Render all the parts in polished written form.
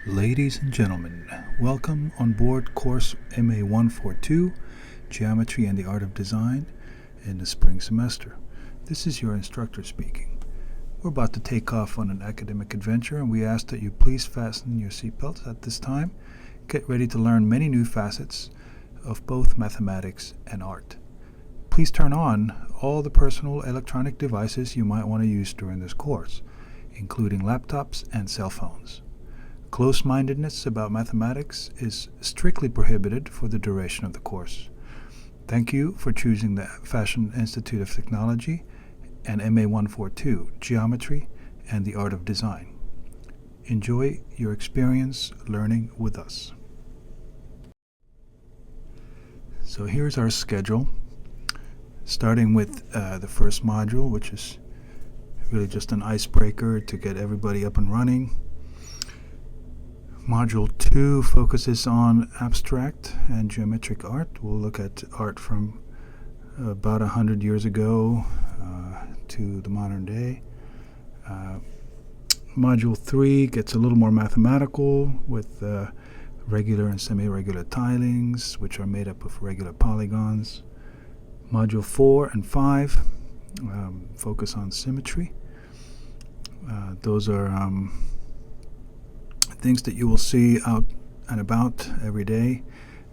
Ladies and gentlemen, welcome on board course MA142, Geometry and the Art of Design, in the spring semester. This is your instructor speaking. We're about to take off on an academic adventure, and we ask that you please fasten your seatbelts at this time. Get ready to learn many new facets of both mathematics and art. Please turn on all the personal electronic devices you might want to use during this course, including laptops and cell phones. Close-mindedness about mathematics is strictly prohibited for the duration of the course. Thank you for choosing the Fashion Institute of Technology and MA142, Geometry and the Art of Design. Enjoy your experience learning with us. So here's our schedule, starting with the first module, which is really just an icebreaker to get everybody up and running. Module 2 focuses on abstract and geometric art. We'll look at art from about 100 years ago to the modern day. Module 3 gets a little more mathematical with regular and semi-regular tilings, which are made up of regular polygons. Module 4 and 5 focus on symmetry. Those are things that you will see out and about every day,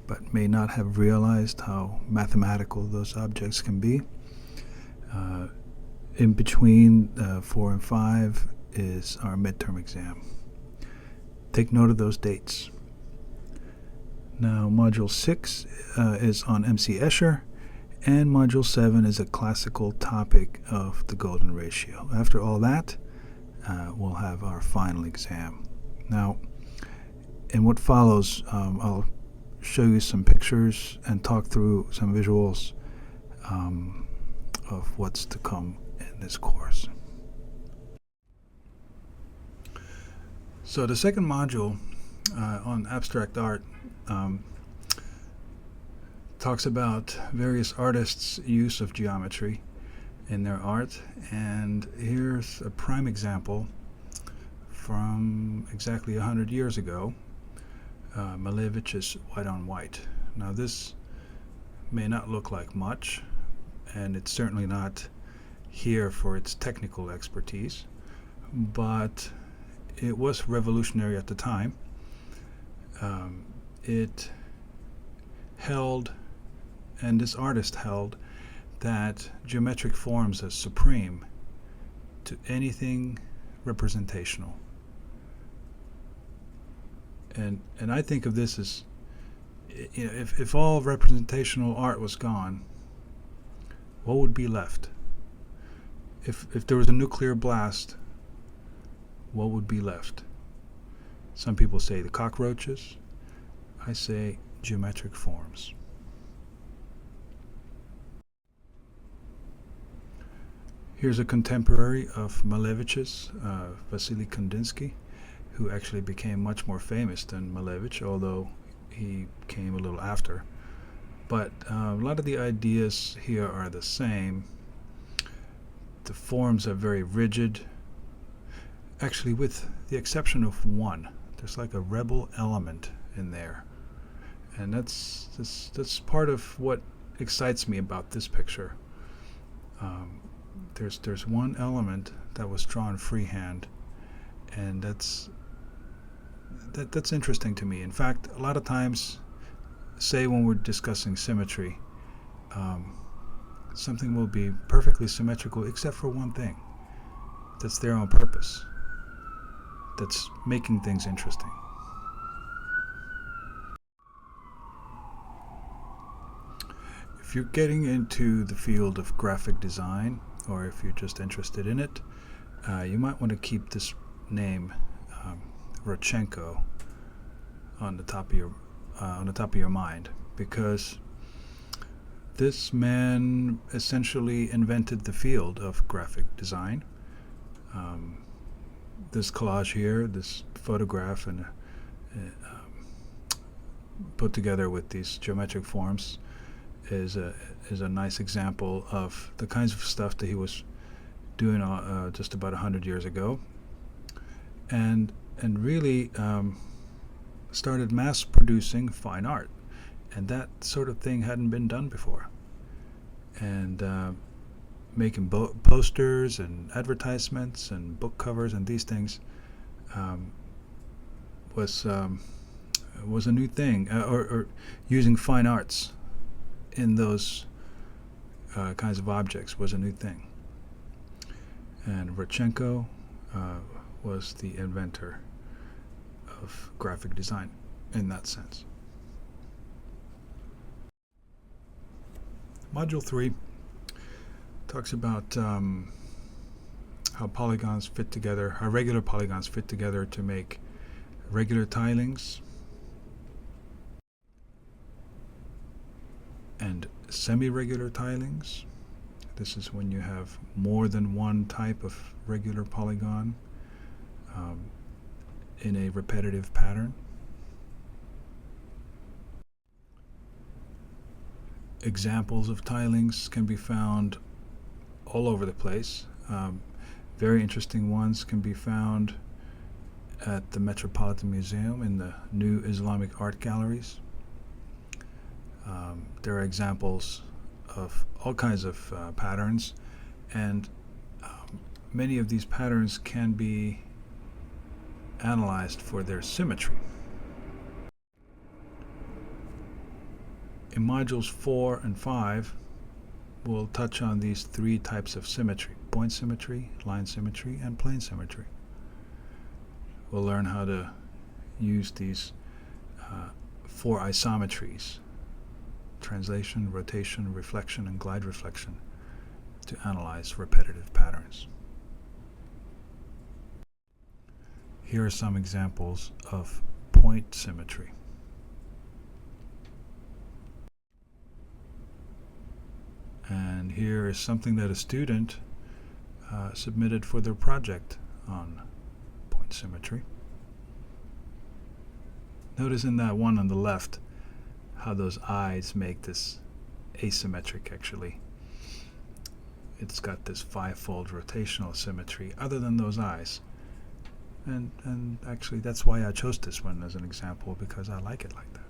but may not have realized how mathematical those objects can be. In between 4 and 5 is our midterm exam. Take note of those dates. Now, Module 6 is on MC Escher, and Module 7 is a classical topic of the golden ratio. After all that, we'll have our final exam. Now, in what follows, I'll show you some pictures and talk through some visuals of what's to come in this course. So the second module on abstract art talks about various artists' use of geometry in their art, and here's a prime example from exactly 100 years ago, Malevich's White on White. Now, this may not look like much, and it's certainly not here for its technical expertise, but it was revolutionary at the time. It held, and this artist held, that geometric forms as supreme to anything representational. And I think of this as, you know, if all representational art was gone, what would be left? If there was a nuclear blast, what would be left? Some people say the cockroaches. I say geometric forms. Here's a contemporary of Malevich's, Vasily Kandinsky, who actually became much more famous than Malevich, although he came a little after. But a lot of the ideas here are the same. The forms are very rigid, actually with the exception of one. There's like a rebel element in there. And that's part of what excites me about this picture. There's one element that was drawn freehand, and that's interesting to me. In fact, a lot of times, say when we're discussing symmetry, something will be perfectly symmetrical except for one thing that's there on purpose, that's making things interesting. If you're getting into the field of graphic design, or if you're just interested in it, you might want to keep this name Rodchenko on the top of your mind, because this man essentially invented the field of graphic design. This collage here, this photograph, and put together with these geometric forms, is a nice example of the kinds of stuff that he was doing just about 100 years ago, and really started mass producing fine art, and that sort of thing hadn't been done before. And making posters and advertisements and book covers and these things um, was a new thing, or using fine arts in those kinds of objects was a new thing. And Rodchenko was the inventor of graphic design in that sense. Module 3 talks about how polygons fit together, how regular polygons fit together to make regular tilings and semi-regular tilings. This is when you have more than one type of regular polygon in a repetitive pattern. Examples of tilings can be found all over the place. Very interesting ones can be found at the Metropolitan Museum in the new Islamic art galleries. There are examples of all kinds of patterns, and many of these patterns can be analyzed for their symmetry. In modules 4 and 5, we'll touch on these three types of symmetry: point symmetry, line symmetry, and plane symmetry. We'll learn how to use these 4 isometries: translation, rotation, reflection, and glide reflection, to analyze repetitive patterns. Here are some examples of point symmetry. And here is something that a student submitted for their project on point symmetry. Notice in that one on the left how those eyes make this asymmetric. Actually, it's got this 5-fold rotational symmetry other than those eyes, and actually that's why I chose this one as an example, because I like it like that.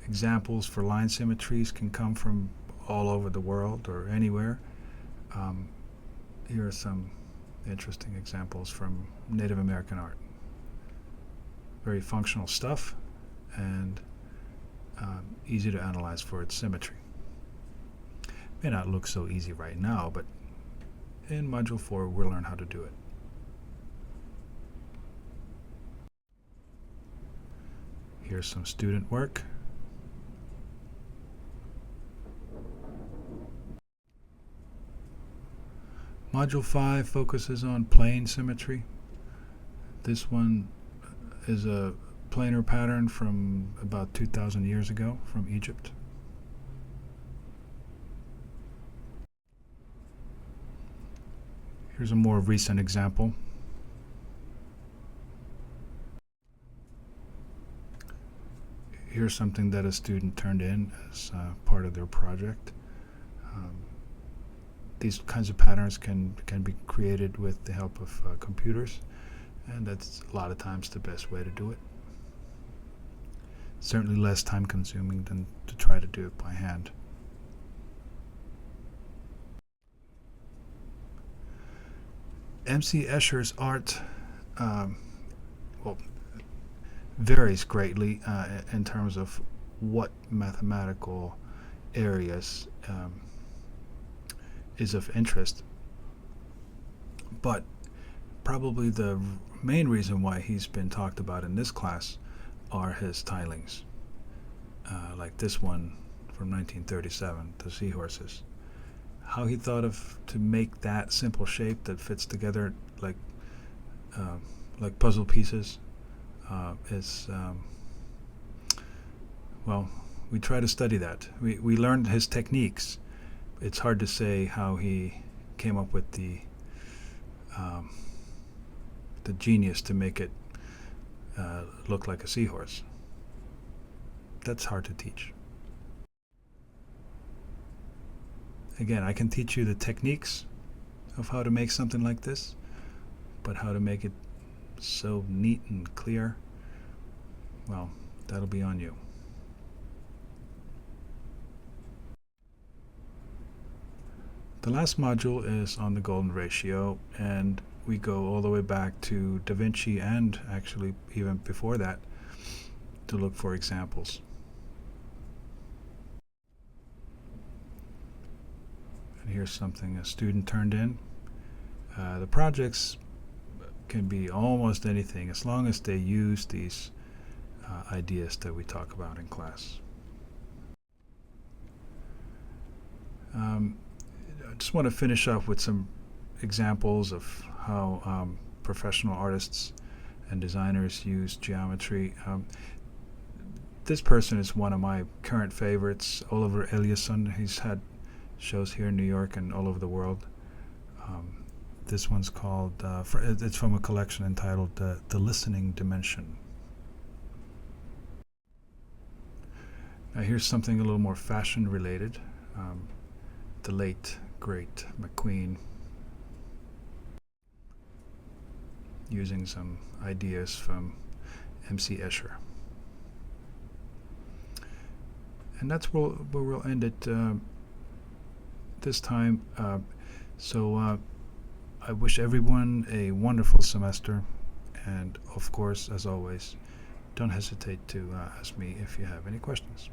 Examples for line symmetries can come from all over the world or anywhere. Here are some interesting examples from Native American art. Very functional stuff, and easy to analyze for its symmetry. May not look so easy right now, but in Module 4 we'll learn how to do it. Here's some student work. Module 5 focuses on plane symmetry. This one is a planar pattern from about 2,000 years ago from Egypt. Here's a more recent example. Here's something that a student turned in as part of their project. These kinds of patterns can be created with the help of computers, and that's a lot of times the best way to do it. Certainly less time consuming than to try to do it by hand. M.C. Escher's art varies greatly in terms of what mathematical areas is of interest, but probably the main reason why he's been talked about in this class are his tilings, like this one from 1937, the seahorses. How he thought of to make that simple shape that fits together like puzzle pieces is well, we try to study that. We learned his techniques. It's hard to say how he came up with the genius to make it look like a seahorse. That's hard to teach. Again, I can teach you the techniques of how to make something like this, but how to make it so neat and clear, well, that'll be on you. The last module is on the golden ratio, and we go all the way back to Da Vinci and actually even before that to look for examples. And here's something a student turned in. The projects can be almost anything as long as they use these ideas that we talk about in class. I just want to finish up with some examples of how professional artists and designers use geometry. This person is one of my current favorites, Oliver Eliasson. He's had shows here in New York and all over the world. This one's called, it's from a collection entitled The Listening Dimension. Now here's something a little more fashion related. The late, great McQueen, using some ideas from MC Escher. And that's where we'll end it this time. I wish everyone a wonderful semester, and of course, as always, don't hesitate to ask me if you have any questions.